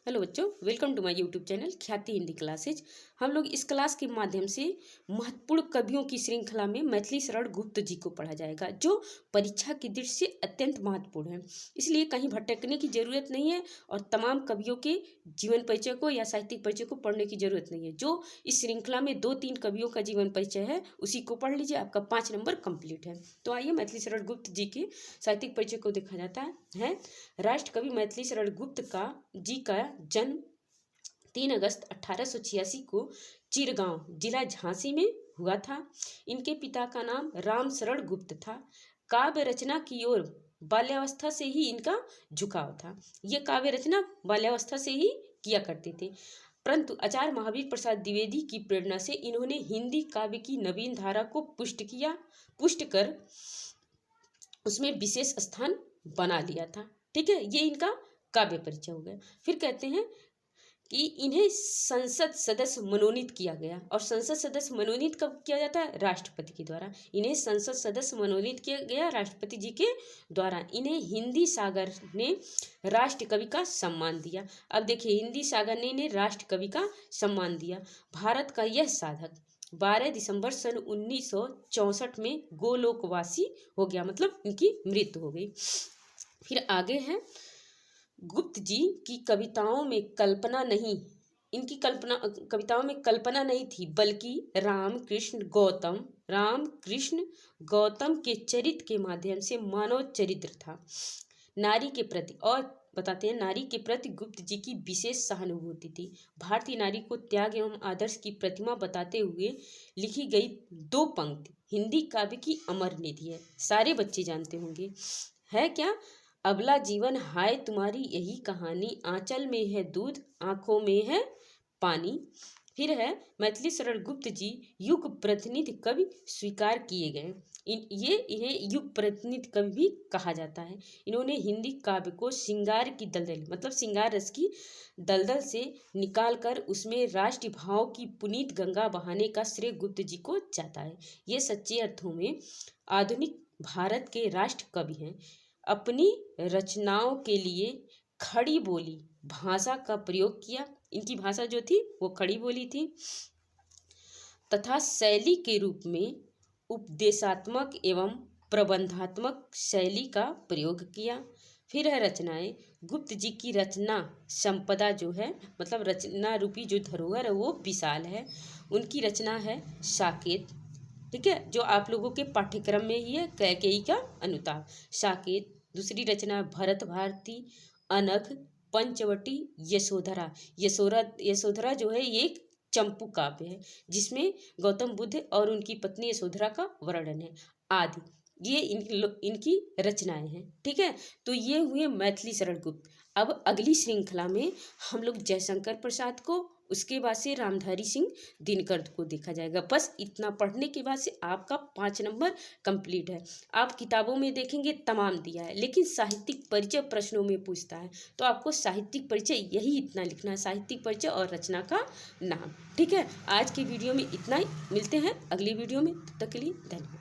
Hello बच्चों, welcome to my YouTube channel Khyati Hindi classes. हम लोग इस क्लास के माध्यम से महत्वपूर्ण कवियों की श्रृंखला में मैथिली शरण गुप्त जी को पढ़ा जाएगा, जो परीक्षा की दृष्टि से अत्यंत महत्वपूर्ण है। इसलिए कहीं भटकने की जरूरत नहीं है और तमाम कवियों के जीवन परिचय को या साहित्यिक परिचय को पढ़ने की जरूरत नहीं है। जो इस श्रृंखला में 2-3 कवियों का जीवन परिचय है उसी को पढ़ लीजिए, आपका 5 नंबर कंप्लीट है। तो आइए मैथिली शरण गुप्त जी के साहित्यिक परिचय को देखा जाता है। राष्ट्र कवि मैथिली शरण गुप्त का जन्म 3 अगस्त 1886 को चिरगांव जिला झांसी में हुआ था। इनके पिता का नाम राम शरण गुप्त था। काव्य रचना की ओर बाल्यावस्था से ही इनका झुकाव था। ये काव्य रचना बाल्यावस्था से ही किया करते थे, परंतु आचार्य महावीर प्रसाद द्विवेदी की प्रेरणा से इन्होंने हिंदी काव्य की नवीन धारा को पुष्ट कर उसमें विशेष स्थान बना लिया था। ठीक है, ये इनका काव्य परिचय हो गया। फिर कहते हैं कि इन्हें संसद सदस्य मनोनीत किया गया, और संसद सदस्य मनोनीत कब किया जाता है? राष्ट्रपति के द्वारा। इन्हें संसद सदस्य मनोनीत किया गया राष्ट्रपति जी के द्वारा। इन्हें हिंदी सागर ने राष्ट्र कवि का सम्मान दिया। अब देखिए, हिंदी सागर ने इन्हें राष्ट्र कवि का सम्मान दिया। भारत का यह साधक 12 दिसंबर सन 1964 में गोलोकवासी हो गया, मतलब इनकी मृत्यु हो गई। फिर आगे है, गुप्त जी की कविताओं में कल्पना कविताओं में थी, बल्कि राम कृष्ण गौतम के चरित्र के माध्यम से मानव चरित्र था। नारी के प्रति, और बताते हैं, नारी के प्रति गुप्त जी की विशेष सहानुभूति थी। भारतीय नारी को त्याग एवं आदर्श की प्रतिमा बताते हुए लिखी गई 2 पंक्ति हिंदी काव्य की अमर निधि है। सारे बच्चे जानते होंगे, है क्या? अबला जीवन हाय तुम्हारी यही कहानी, आंचल में है दूध आंखों में है पानी। फिर है, मैथिली शरण गुप्त जी युग प्रतिनिधि कवि स्वीकार किए गए। इन्हें युग प्रतिनिधि कवि भी कहा जाता है। इन्होंने हिंदी काव्य को श्रृंगार की दलदल, मतलब श्रृंगार रस की दलदल से निकालकर उसमें राष्ट्रीय भाव की पुनीत गंगा बहाने का श्रेय गुप्त जी को जाता है। ये सच्चे अर्थों में आधुनिक भारत के राष्ट्र कवि हैं। अपनी रचनाओं के लिए खड़ी बोली भाषा का प्रयोग किया। इनकी भाषा जो थी वो खड़ी बोली थी, तथा शैली के रूप में उपदेशात्मक एवं प्रबंधात्मक शैली का प्रयोग किया। फिर है रचनाएं। गुप्त जी की रचना संपदा जो है, मतलब रचना रूपी जो धरोहर है वो विशाल है। उनकी रचना है साकेत, ठीक है, जो आप लोगों के पाठ्यक्रम में ही है, कैकेयी का अनुताप, साकेत। दूसरी रचना भरत भारती, अनघ, पंचवटी, यशोधरा जो है ये एक चंपू काव्य है, जिसमें गौतम बुद्ध और उनकी पत्नी यशोधरा का वर्णन है आदि। ये इनकी रचनाएं हैं। ठीक है, तो ये हुए मैथिली शरण गुप्त। अब अगली श्रृंखला में हम लोग जयशंकर प्रसाद को, उसके बाद से रामधारी सिंह दिनकर को देखा जाएगा। बस इतना पढ़ने के बाद से आपका 5 नंबर कंप्लीट है। आप किताबों में देखेंगे तमाम दिया है, लेकिन साहित्यिक परिचय प्रश्नों में पूछता है, तो आपको साहित्यिक परिचय यही इतना लिखना है, साहित्यिक परिचय और रचना का नाम। ठीक है, आज की वीडियो में इतना ही। मिलते हैं अगली वीडियो में, तब तक के लिए धन्यवाद।